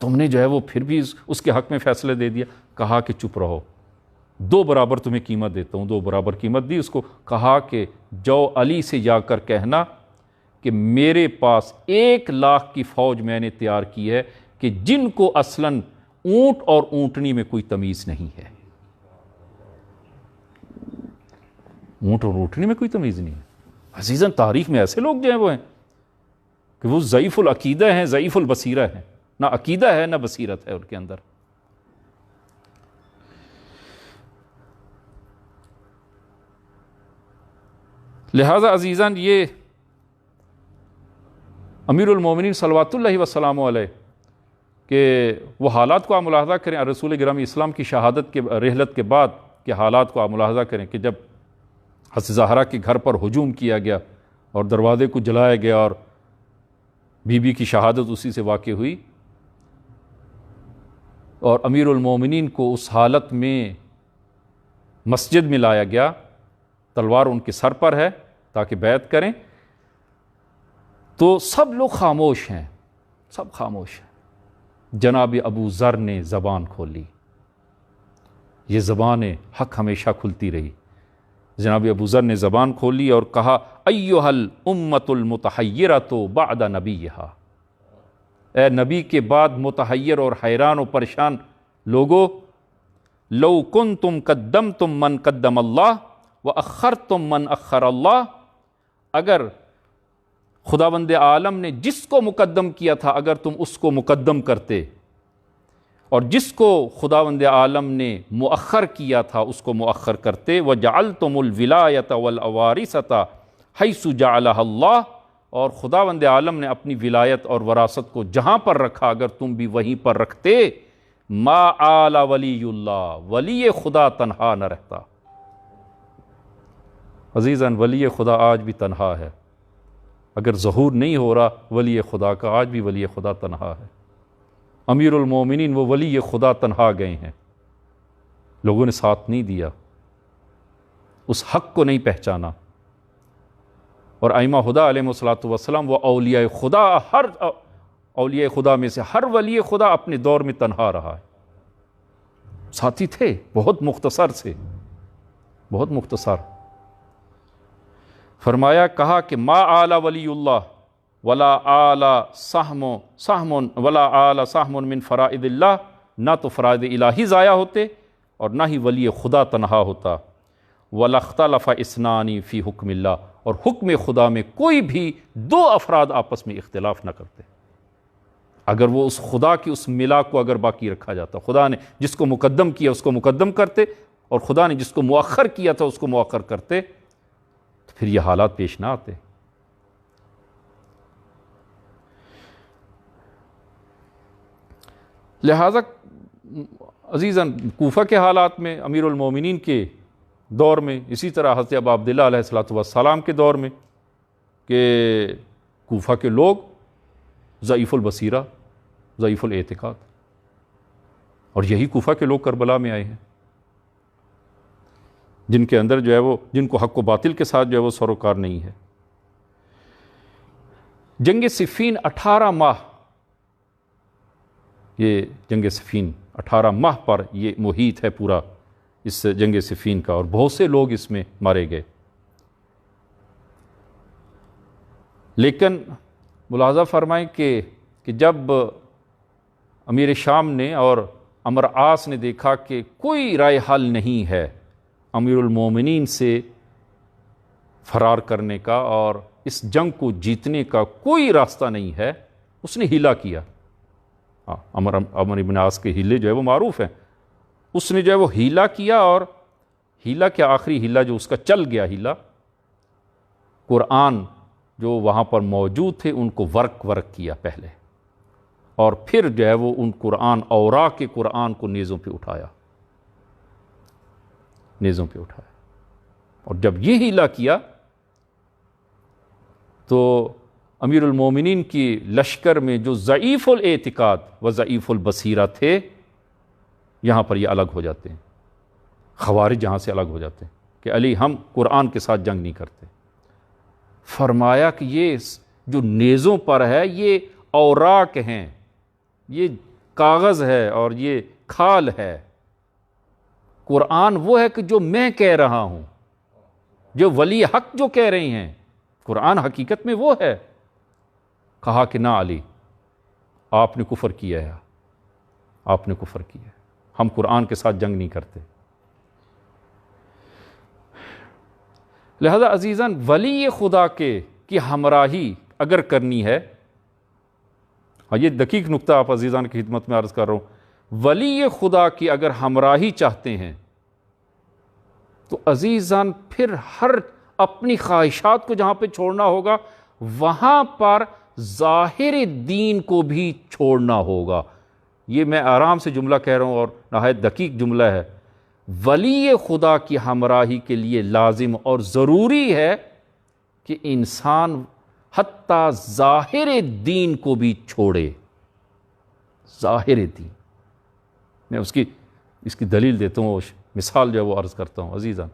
تم نے جو ہے وہ پھر بھی اس کے حق میں فیصلہ دے دیا۔ کہا کہ چپ رہو، 2 برابر تمہیں قیمت دیتا ہوں۔ 2 برابر قیمت دی اس کو۔ کہا کہ جاؤ علی سے جا کر کہنا کہ میرے پاس 1 لاکھ کی فوج میں نے تیار کی ہے کہ جن کو اصلاً اونٹ اور اونٹنی میں کوئی تمیز نہیں ہے، اونٹ اور اونٹنی میں کوئی تمیز نہیں ہے۔ عزیزاً تاریخ میں ایسے لوگ جو ہیں وہ ہیں کہ وہ ضعیف العقیدہ ہیں، ضعیف البصیرہ ہیں، نہ عقیدہ ہے نہ بصیرت ہے ان کے اندر۔ لہذا عزیزان یہ امیر المومنین صلوات اللہ وسلام علیہ کہ وہ حالات کو آپ ملاحظہ کریں، رسول گرامی اسلام کی شہادت کے رحلت کے بعد کے حالات کو آپ ملاحظہ کریں کہ جب حضرت زہرا کے گھر پر ہجوم کیا گیا اور دروازے کو جلایا گیا اور بی بی کی شہادت اسی سے واقع ہوئی، اور امیر المومنین کو اس حالت میں مسجد میں لایا گیا، تلوار ان کے سر پر ہے تاکہ بیعت کریں، تو سب لوگ خاموش ہیں، سب خاموش ہیں۔ جناب ابو ذر نے زبان کھولی، یہ زبان حق ہمیشہ کھلتی رہی۔ جناب ابو ذر نے زبان کھولی اور کہا ایھا الامۃ المتحیرۃ بعد نبیھا، اے نبی کے بعد متحیر اور حیران و پریشان لوگو، لو کنتم قدمتم من قدم اللہ واخرتم من اخر اللہ، اگر خداوند عالم نے جس کو مقدم کیا تھا اگر تم اس کو مقدم کرتے، اور جس کو خداوند عالم نے مؤخر کیا تھا اس کو مؤخر کرتے، وجعلتم الولایۃ والوارثۃ حیث جعلها اللہ، اور خداوند عالم نے اپنی ولایت اور وراثت کو جہاں پر رکھا اگر تم بھی وہیں پر رکھتے، ما آل ولی اللہ، ولی خدا تنہا نہ رہتا۔ عزیزاً ولی خدا آج بھی تنہا ہے، اگر ظہور نہیں ہو رہا ولی خدا کا، آج بھی ولی خدا تنہا ہے۔ امیر المومنین وہ ولی خدا تنہا گئے ہیں، لوگوں نے ساتھ نہیں دیا، اس حق کو نہیں پہچانا، اور ائمہ ہدیٰ علیہم الصلوۃ والسلام وہ اولیاء خدا، ہر اولیاء خدا میں سے ہر ولی خدا اپنے دور میں تنہا رہا ہے۔ ساتھی تھے بہت مختصر سے، بہت مختصر۔ فرمایا کہا کہ ما آل ولی اللہ ولا آل سہم ولا آل سہم من فرائض اللہ، نہ تو فرائض الہی ضائع ہوتے اور نہ ہی ولی خدا تنہا ہوتا۔ ولا اختلف اثنان فی حکم اللہ، اور حکم خدا میں کوئی بھی دو افراد آپس میں اختلاف نہ کرتے اگر وہ اس خدا کی اس ملا کو اگر باقی رکھا جاتا۔ خدا نے جس کو مقدم کیا اس کو مقدم کرتے، اور خدا نے جس کو مؤخر کیا تھا اس کو مؤخر کرتے، تو پھر یہ حالات پیش نہ آتے۔ لہذا عزیزاً کوفہ کے حالات میں، امیر المومنین کے دور میں، اسی طرح حضرت ابا عبداللہ علیہ الصلوۃ والسلام کے دور میں، کہ کوفہ کے لوگ ضعیف البصیرہ، ضعیف الاعتقاد، اور یہی کوفہ کے لوگ کربلا میں آئے ہیں، جن کے اندر جو ہے وہ، جن کو حق و باطل کے ساتھ جو ہے وہ سروکار نہیں ہے۔ جنگ صفین 18 ماہ، یہ جنگ صفین 18 ماہ پر یہ محیط ہے پورا اس جنگ صفین کا، اور بہت سے لوگ اس میں مارے گئے۔ لیکن ملاحظہ فرمائیں کہ جب امیر شام نے اور عمر عاص نے دیکھا کہ کوئی رائے حل نہیں ہے امیر المومنین سے فرار کرنے کا اور اس جنگ کو جیتنے کا کوئی راستہ نہیں ہے، اس نے ہیلا کیا۔ عمر ابن عاص کے ہیلے جو ہے وہ معروف ہیں، اس نے جو ہے وہ ہیلا کیا، اور ہیلا کے آخری ہیلا جو اس کا چل گیا ہیلا، قرآن جو وہاں پر موجود تھے ان کو ورق کیا پہلے، اور پھر جو ہے وہ ان قرآن، اوراق کے قرآن کو نیزوں پہ اٹھایا، نیزوں پہ اٹھایا، اور جب یہ ہیلا کیا تو امیر المومنین کی لشکر میں جو ضعیف الاعتقاد و ضعیف البصیرہ تھے، یہاں پر یہ الگ ہو جاتے ہیں، خوارج یہاں سے الگ ہو جاتے ہیں کہ علی ہم قرآن کے ساتھ جنگ نہیں کرتے۔ فرمایا کہ یہ جو نیزوں پر ہے یہ اوراق ہیں، یہ کاغذ ہے اور یہ کھال ہے، قرآن وہ ہے کہ جو میں کہہ رہا ہوں، جو ولی حق جو کہہ رہے ہیں، قرآن حقیقت میں وہ ہے۔ کہا کہ نہ علی، آپ نے کفر کیا ہے، آپ نے کفر کیا ہے، ہم قرآن کے ساتھ جنگ نہیں کرتے۔ لہذا عزیزاً ولی خدا کی ہمراہی اگر کرنی ہے، اور یہ دقیق نقطہ آپ عزیزان کی خدمت میں عرض کر رہا ہوں، ولی خدا کی اگر ہمراہی چاہتے ہیں تو عزیزان پھر ہر اپنی خواہشات کو جہاں پہ چھوڑنا ہوگا وہاں پر ظاہر دین کو بھی چھوڑنا ہوگا۔ یہ میں آرام سے جملہ کہہ رہا ہوں اور نہایت دقیق جملہ ہے۔ ولی خدا کی ہمراہی کے لیے لازم اور ضروری ہے کہ انسان حتیٰ ظاہر دین کو بھی چھوڑے۔ ظاہر دین، میں اس کی دلیل دیتا ہوں، مثال جو ہے وہ عرض کرتا ہوں۔ عزیزان،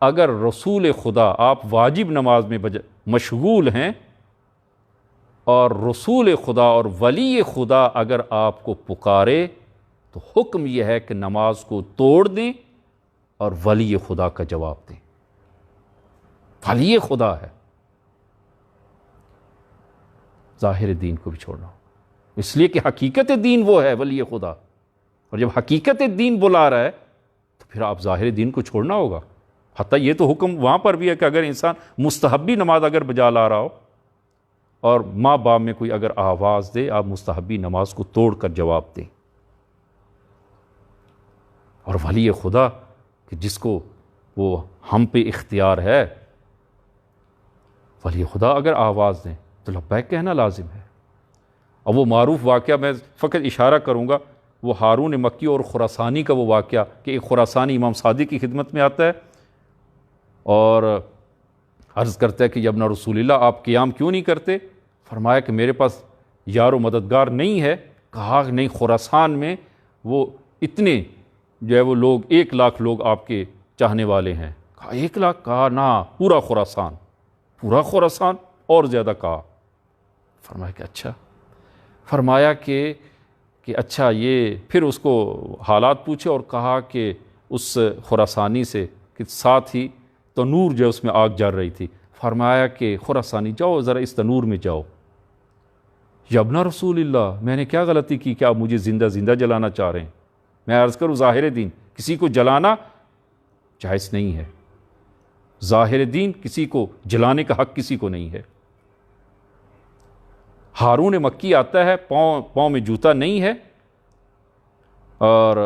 اگر رسول خدا، آپ واجب نماز میں مشغول ہیں، اور رسول خدا اور ولی خدا اگر آپ کو پکارے تو حکم یہ ہے کہ نماز کو توڑ دیں اور ولی خدا کا جواب دیں۔ ولی خدا ہے، ظاہر دین کو بھی چھوڑنا ہو، اس لیے کہ حقیقت دین وہ ہے ولی خدا، اور جب حقیقت دین بلا رہا ہے تو پھر آپ ظاہر دین کو چھوڑنا ہوگا۔ حتیٰ یہ تو حکم وہاں پر بھی ہے کہ اگر انسان مستحبی نماز اگر بجا لا رہا ہو اور ماں باپ میں کوئی اگر آواز دے، آپ مستحبی نماز کو توڑ کر جواب دیں۔ اور ولی خدا کہ جس کو وہ ہم پہ اختیار ہے، ولی خدا اگر آواز دیں تو لبیک کہنا لازم ہے۔ اور وہ معروف واقعہ میں فقط اشارہ کروں گا، وہ ہارون مکی اور خراسانی کا وہ واقعہ کہ ایک خراسانی امام صادق کی خدمت میں آتا ہے اور عرض کرتا ہے کہ ابن رسول اللہ آپ قیام کیوں نہیں کرتے؟ فرمایا کہ میرے پاس یار و مددگار نہیں ہے۔ کہا کہ نہیں، خراسان میں وہ اتنے جو ہے وہ لوگ 1,00,000 لوگ آپ کے چاہنے والے ہیں۔ کہا 1,00,000؟ کہا نا، پورا خراسان۔ پورا خراسان؟ اور زیادہ کہا۔ فرمایا کہ اچھا، فرمایا کہ اچھا یہ، پھر اس کو حالات پوچھے اور کہا کہ اس خراسانی سے کہ ساتھ ہی تنور جو اس میں آگ جل رہی تھی، فرمایا کہ خراسانی جاؤ ذرا اس تنور میں جاؤ۔ یا ابن رسول اللہ، میں نے کیا غلطی کی کہ آپ مجھے زندہ زندہ جلانا چاہ رہے ہیں؟ میں عرض کروں ظاہر دین کسی کو جلانا جائز نہیں ہے، ظاہر دین کسی کو جلانے کا حق کسی کو نہیں ہے۔ ہارون مکی آتا ہے، پاؤں میں جوتا نہیں ہے، اور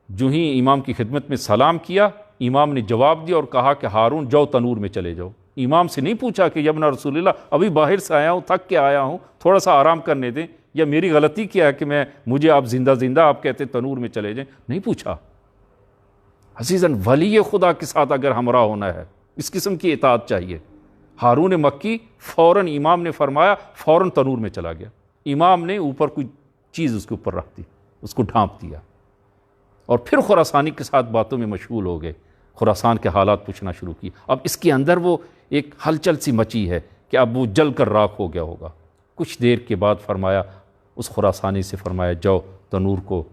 جو ہی امام کی خدمت میں سلام کیا، امام نے جواب دیا اور کہا کہ ہارون جاؤ تنور میں چلے جاؤ۔ امام سے نہیں پوچھا کہ یا ابن رسول اللہ ابھی باہر سے آیا ہوں، تھک کے آیا ہوں، تھوڑا سا آرام کرنے دیں، یا میری غلطی کیا ہے کہ مجھے آپ زندہ زندہ آپ کہتے تنور میں چلے جائیں؟ نہیں پوچھا۔ عزیزاً، ولی خدا کے ساتھ اگر ہمراہ ہونا ہے اس قسم کی اطاعت چاہیے۔ ہارون مکی فوراً امام نے فرمایا، فوراً تنور میں چلا گیا۔ امام نے اوپر کوئی چیز اس کے اوپر رکھ دی، اس کو ڈھانپ دیا، اور پھر خراسانی کے ساتھ باتوں میں مشغول ہو گئے، خراسان کے حالات پوچھنا شروع کی۔ اب اس کے اندر وہ ایک ہلچل سی مچی ہے کہ اب وہ جل کر راکھ ہو گیا ہوگا۔ کچھ دیر کے بعد فرمایا، اس خراسانی سے فرمایا جاؤ تنور کو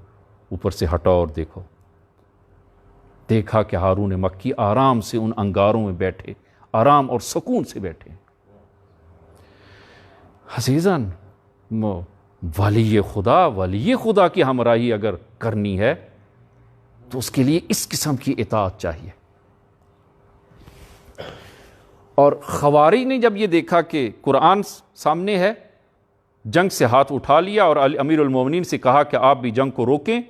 اوپر سے ہٹاؤ اور دیکھو۔ دیکھا کہ ہارون مکی آرام سے ان انگاروں میں بیٹھے، آرام اور سکون سے بیٹھے۔ عزیزاً، ولی خدا کی ہمراہی اگر کرنی ہے تو اس کے لیے اس قسم کی اطاعت چاہیے۔ اور خوارج نے جب یہ دیکھا کہ قرآن سامنے ہے، جنگ سے ہاتھ اٹھا لیا اور امیر المومنین سے کہا کہ آپ بھی جنگ کو روکیں،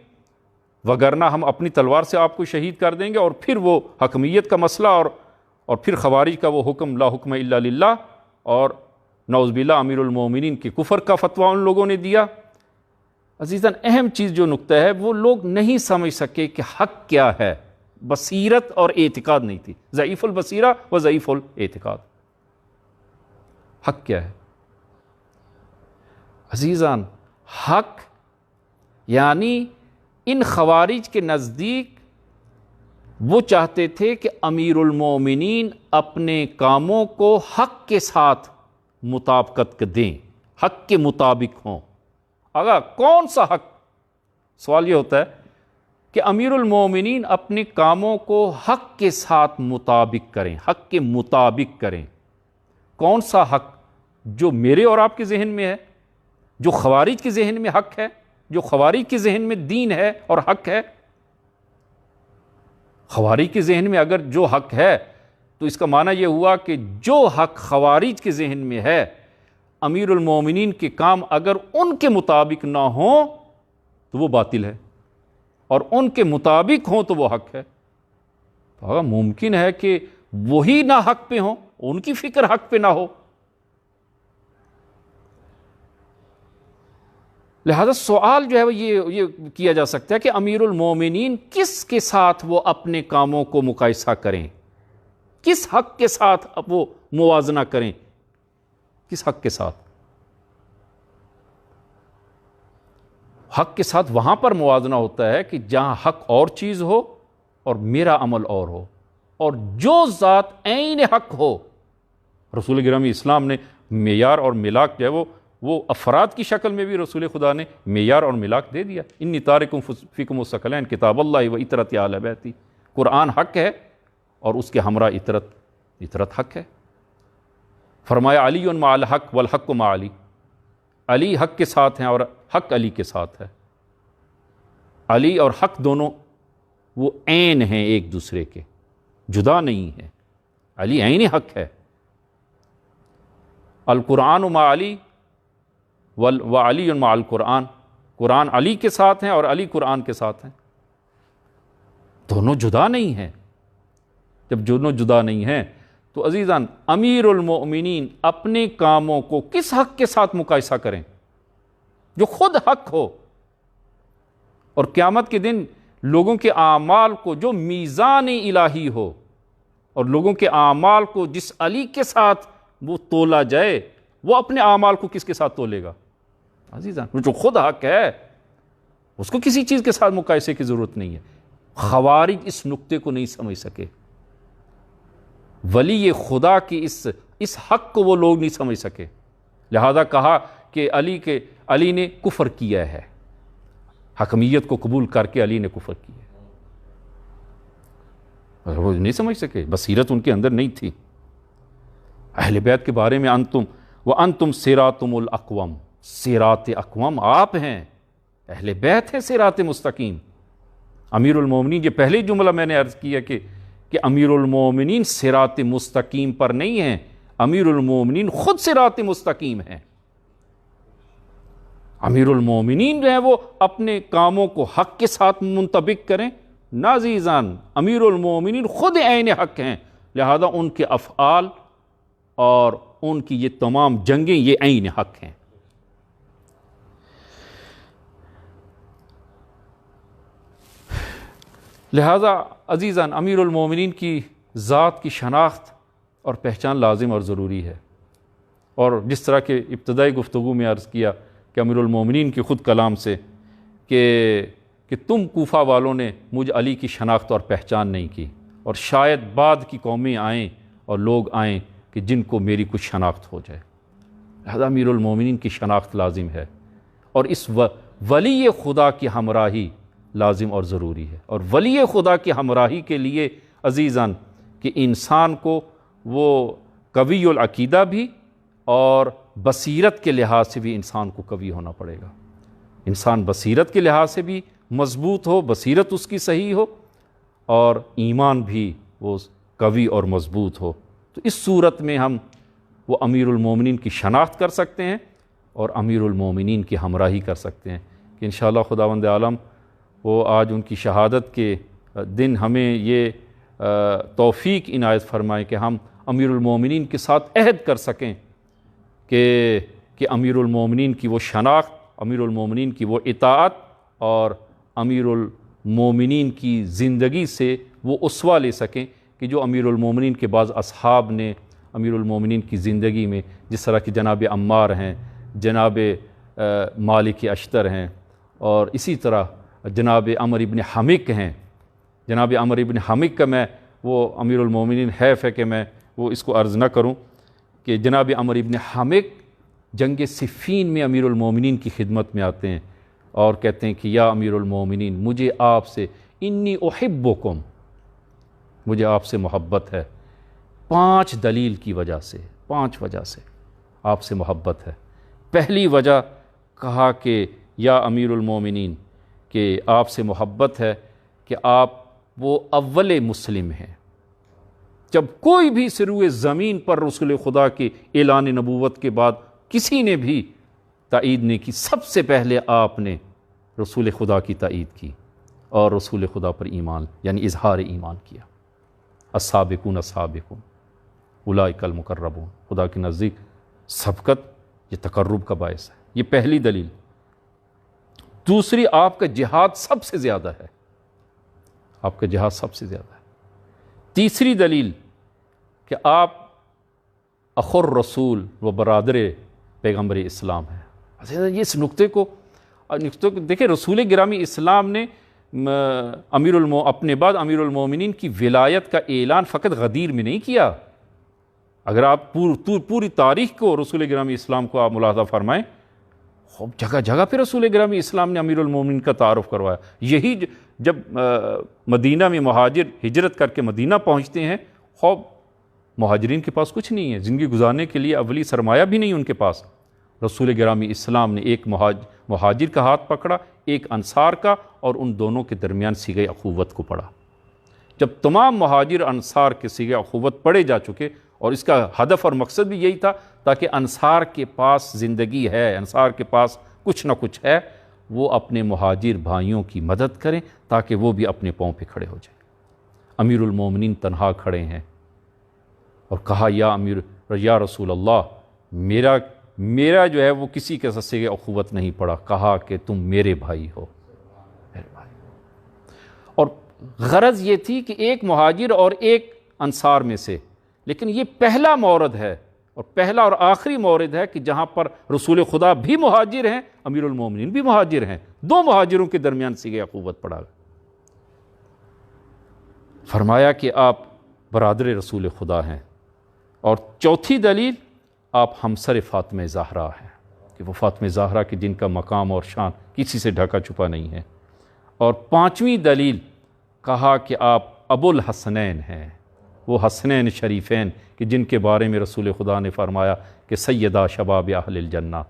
وگرنہ ہم اپنی تلوار سے آپ کو شہید کر دیں گے۔ اور پھر وہ حکمیت کا مسئلہ اور پھر خوارج کا وہ حکم لا حکم الا للہ، اور نعوذ باللہ امیر المومنین کے کفر کا فتویٰ ان لوگوں نے دیا۔ عزیزاً، اہم چیز جو نقطہ ہے، وہ لوگ نہیں سمجھ سکے کہ حق کیا ہے، بصیرت اور اعتقاد نہیں تھی، ضعیف البصیرہ و ضعیف الاعتقاد۔ حق کیا ہے عزیزان؟ حق یعنی ان خوارج کے نزدیک وہ چاہتے تھے کہ امیر المومنین اپنے کاموں کو حق کے ساتھ مطابقت دیں، حق کے مطابق ہوں۔ اگر کون سا حق؟ سوال یہ ہوتا ہے کہ امیر المومنین اپنے کاموں کو حق کے ساتھ مطابق کریں، حق کے مطابق کریں۔ کون سا حق؟ جو میرے اور آپ کے ذہن میں ہے، جو خوارج کے ذہن میں حق ہے، جو خوارج کے ذہن میں دین ہے اور حق ہے۔ خوارج کے ذہن میں اگر جو حق ہے تو اس کا معنی یہ ہوا کہ جو حق خوارج کے ذہن میں ہے، امیر المومنین کے کام اگر ان کے مطابق نہ ہوں تو وہ باطل ہے، اور ان کے مطابق ہوں تو وہ حق ہے۔ تو ممکن ہے کہ وہی نہ حق پہ ہوں، ان کی فکر حق پہ نہ ہو. لہذا سوال جو ہے وہ یہ کیا جا سکتا ہے کہ امیر المومنین کس کے ساتھ وہ اپنے کاموں کو مقایسہ کریں، کس حق کے ساتھ وہ موازنہ کریں، کس حق کے ساتھ؟ حق کے ساتھ وہاں پر موازنہ ہوتا ہے کہ جہاں حق اور چیز ہو اور میرا عمل اور ہو، اور جو ذات عین حق ہو. رسول گرامی اسلام نے معیار اور ملاک جو ہے وہ افراد کی شکل میں بھی رسول خدا نے معیار اور ملاک دے دیا. انی تارکم فیکم الثقلین کتاب اللہ و اطرت اہل بیتی. قرآن حق ہے اور اس کے ہمراہ اطرت حق ہے. فرمایا علی مع الحق والحق مع علی. علی حق کے ساتھ ہیں اور حق علی کے ساتھ ہے. علی اور حق دونوں وہ عین ہیں ایک دوسرے کے، جدا نہیں ہیں. علی عین حق ہے. القرآن مع علی وعلی مع القرآن. قرآن علی کے ساتھ ہیں اور علی قرآن کے ساتھ ہیں. دونوں جدا نہیں ہیں. جب دونوں جدا نہیں ہیں تو عزیزان امیر المؤمنین اپنے کاموں کو کس حق کے ساتھ مقایسہ کریں جو خود حق ہو، اور قیامت کے دن لوگوں کے اعمال کو جو میزان الہی ہو، اور لوگوں کے اعمال کو جس علی کے ساتھ وہ تولا جائے، وہ اپنے اعمال کو کس کے ساتھ تولے گا؟ عزیزان جو خود حق ہے اس کو کسی چیز کے ساتھ مقایسے کی ضرورت نہیں ہے. خوارج اس نقطے کو نہیں سمجھ سکے. ولی خدا کی اس حق کو وہ لوگ نہیں سمجھ سکے. لہذا کہا کہ علی نے کفر کیا ہے. حکمیت کو قبول کر کے علی نے کفر کیا ہے. وہ نہیں سمجھ سکے، بصیرت ان کے اندر نہیں تھی. اہل بیت کے بارے میں انتم صراطم الاقوم. صراط اقوم آپ ہیں، اہل بیت ہیں صراط مستقیم. امیر المومنین، یہ پہلے جملہ میں نے عرض کیا کہ امیر المومنین صراط مستقیم پر نہیں ہیں، امیر المومنین خود صراط مستقیم ہیں. امیر المومنین جو ہیں وہ اپنے کاموں کو حق کے ساتھ منطبق کریں. نازیزان امیر المومنین خود عین حق ہیں، لہذا ان کے افعال اور ان کی یہ تمام جنگیں یہ عین حق ہیں. لہذا عزیزان امیر المومنین کی ذات کی شناخت اور پہچان لازم اور ضروری ہے. اور جس طرح کہ ابتدائی گفتگو میں عرض کیا کہ امیر المومنین کے خود کلام سے کہ تم کوفہ والوں نے مجھ علی کی شناخت اور پہچان نہیں کی، اور شاید بعد کی قومیں آئیں اور لوگ آئیں کہ جن کو میری کچھ شناخت ہو جائے. لہذا امیر المومنین کی شناخت لازم ہے، اور اس ولی خدا کی ہمراہی لازم اور ضروری ہے. اور ولی خدا کی ہمراہی کے لیے عزیزان کہ انسان کو وہ قوی العقیدہ بھی اور بصیرت کے لحاظ سے بھی انسان کو قوی ہونا پڑے گا. انسان بصیرت کے لحاظ سے بھی مضبوط ہو، بصیرت اس کی صحیح ہو، اور ایمان بھی وہ قوی اور مضبوط ہو. تو اس صورت میں ہم وہ امیر المومنین کی شناخت کر سکتے ہیں اور امیر المومنین کی ہمراہی کر سکتے ہیں کہ انشاءاللہ خداوند عالم وہ آج ان کی شہادت کے دن ہمیں یہ توفیق عنایت فرمائے کہ ہم امیر المومنین کے ساتھ عہد کر سکیں کہ امیر المومنین کی وہ شناخت، امیر المومنین کی وہ اطاعت، اور امیر المومنین کی زندگی سے وہ اسوہ لے سکیں کہ جو امیر المومنین کے بعض اصحاب نے امیر المومنین کی زندگی میں، جس طرح کہ جناب عمار ہیں، جناب مالک اشتر ہیں، اور اسی طرح جناب عمر ابن حمق ہیں. جناب عمر ابن حمق کا میں وہ امیر المومنین حیف ہے کہ میں وہ اس کو عرض نہ کروں کہ جناب عمر ابن حمق جنگ صفین میں امیر المومنین کی خدمت میں آتے ہیں اور کہتے ہیں کہ یا امیر المومنین مجھے آپ سے انی احبکم، مجھے آپ سے محبت ہے. 5 دلیل کی وجہ سے، 5 وجہ سے آپ سے محبت ہے. پہلی وجہ کہا کہ یا امیر المومنین کہ آپ سے محبت ہے کہ آپ وہ اول مسلم ہیں. جب کوئی بھی سروئے زمین پر رسول خدا کے اعلان نبوت کے بعد کسی نے بھی تائید نہیں کی، سب سے پہلے آپ نے رسول خدا کی تائید کی اور رسول خدا پر ایمان یعنی اظہار ایمان کیا. السابقون السابقون اولئک المقربون، خدا کے نزدیک سبقت یہ تقرب کا باعث ہے۔ یہ پہلی دلیل۔ دوسری، آپ کا جہاد سب سے زیادہ ہے، آپ کا جہاد سب سے زیادہ ہے۔ تیسری دلیل کہ آپ اخو الرسول و برادر پیغمبر اسلام ہیں۔ یہ اس نقطے کو دیکھیں، رسول گرامی اسلام نے اپنے بعد امیر المومنین کی ولایت کا اعلان فقط غدیر میں نہیں کیا۔ اگر آپ پوری تاریخ کو رسول گرامی اسلام کو آپ ملاحظہ فرمائیں، خوب جگہ جگہ پہ رسول گرامی اسلام نے امیر المومنین کا تعارف کروایا۔ یہی جب مدینہ میں مہاجر ہجرت کر کے مدینہ پہنچتے ہیں، خوب مہاجرین کے پاس کچھ نہیں ہے، زندگی گزارنے کے لیے اولی سرمایہ بھی نہیں ان کے پاس۔ رسول گرامی اسلام نے ایک مہاجر کا ہاتھ پکڑا، ایک انصار کا، اور ان دونوں کے درمیان صیغہ اخوت کو پڑھا۔ جب تمام مہاجر انصار کے صیغہ اخوت پڑھے جا چکے، اور اس کا ہدف اور مقصد بھی یہی تھا تاکہ انصار کے پاس زندگی ہے، انصار کے پاس کچھ نہ کچھ ہے، وہ اپنے مہاجر بھائیوں کی مدد کریں تاکہ وہ بھی اپنے پاؤں پہ کھڑے ہو جائیں۔ امیر المومنین تنہا کھڑے ہیں اور کہا یا رسول اللہ، میرا جو ہے وہ کسی کے ساتھ صیغہ اخوت نہیں پڑا، کہا کہ تم میرے بھائی ہو، میرے بھائی۔ اور غرض یہ تھی کہ ایک مہاجر اور ایک انصار میں سے، لیکن یہ پہلا مورد ہے اور پہلا اور آخری مورد ہے کہ جہاں پر رسول خدا بھی مہاجر ہیں، امیر المومنین بھی مہاجر ہیں، دو مہاجروں کے درمیان صیغہ اخوت پڑا۔ فرمایا کہ آپ برادر رسول خدا ہیں۔ اور چوتھی دلیل، آپ ہمسر فاطمہ زہرا ہیں، کہ وہ فاطمہ زہرا کی جن کا مقام اور شان کسی سے ڈھکا چھپا نہیں ہے۔ اور پانچویں دلیل، کہا کہ آپ ابو الحسنین ہیں، وہ حسنین شریفین کہ جن کے بارے میں رسول خدا نے فرمایا کہ سیدہ شباب اہل الجنہ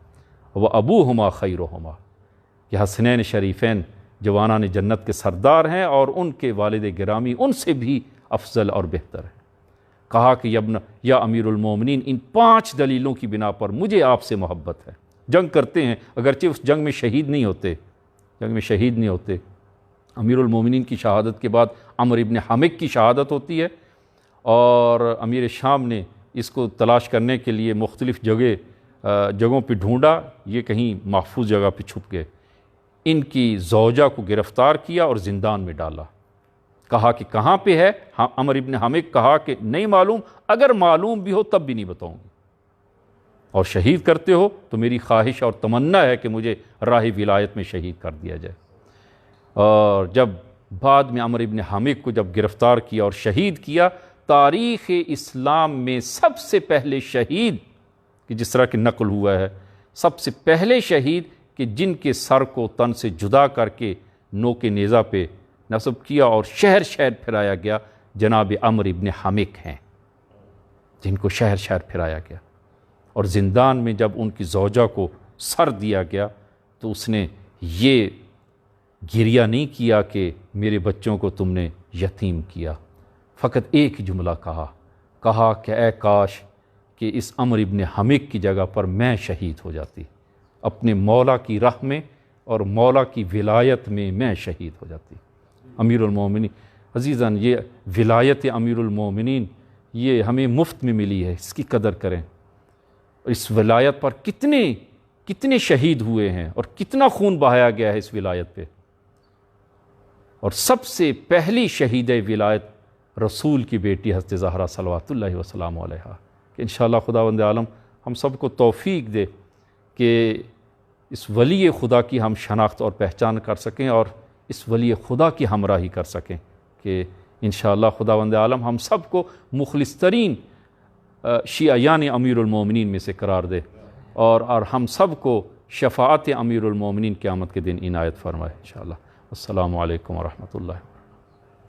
و ابوہما خیرہما، کہ حسنین شریفین جوانان جنت کے سردار ہیں اور ان کے والد گرامی ان سے بھی افضل اور بہتر ہے۔ کہا کہ یا امیر المومنین، ان 5 دلیلوں کی بنا پر مجھے آپ سے محبت ہے۔ جنگ کرتے ہیں، اگرچہ اس جنگ میں شہید نہیں ہوتے، امیر المومنین کی شہادت کے بعد عمرو ابن حمک کی شہادت ہوتی ہے، اور امیر شام نے اس کو تلاش کرنے کے لیے مختلف جگہوں پہ ڈھونڈا، یہ کہیں محفوظ جگہ پہ چھپ گئے۔ ان کی زوجہ کو گرفتار کیا اور زندان میں ڈالا۔ کہا کہ کہاں پہ ہے؟ عمرو ابن حمک کہا کہ نہیں معلوم، اگر معلوم بھی ہو تب بھی نہیں بتاؤں گی، اور شہید کرتے ہو تو میری خواہش اور تمنا ہے کہ مجھے راہ ولایت میں شہید کر دیا جائے۔ اور جب بعد میں عمرو ابن حمک کو جب گرفتار کیا اور شہید کیا، تاریخ اسلام میں سب سے پہلے شہید کہ جس طرح کی نقل ہوا ہے، سب سے پہلے شہید کہ جن کے سر کو تن سے جدا کر کے نوک نیزہ پہ نصب کیا اور شہر شہر پھرایا گیا، جناب عمرو ابن حمک ہیں، جن کو شہر شہر پھرایا گیا۔ اور زندان میں جب ان کی زوجہ کو سر دیا گیا تو اس نے یہ گریہ نہیں کیا کہ میرے بچوں کو تم نے یتیم کیا، فقط ایک جملہ کہا کہ اے کاش کہ اس عمرو ابن حمک کی جگہ پر میں شہید ہو جاتی، اپنے مولا کی راہ میں اور مولا کی ولایت میں میں شہید ہو جاتی۔ امیر المومنین عزیزاً، یہ ولایت امیر المومنین یہ ہمیں مفت میں ملی ہے، اس کی قدر کریں۔ اس ولایت پر کتنے شہید ہوئے ہیں اور کتنا خون بہایا گیا ہے اس ولایت پہ۔ اور سب سے پہلی شہید ولایت رسول کی بیٹی حضرت زہرا صلوات اللہ وسلام علیہا، کہ انشاءاللہ خداوند عالم ہم سب کو توفیق دے کہ اس ولی خدا کی ہم شناخت اور پہچان کر سکیں اور اس ولی خدا کی ہمراہی کر سکیں، کہ انشاءاللہ خداوند عالم ہم سب کو مخلص ترین شیعیان امیر المومنین میں سے قرار دے، اور ہم سب کو شفاعت امیر المومنین قیامت کے دن عنایت فرمائے انشاءاللہ۔ السلام علیکم ورحمۃ اللہ۔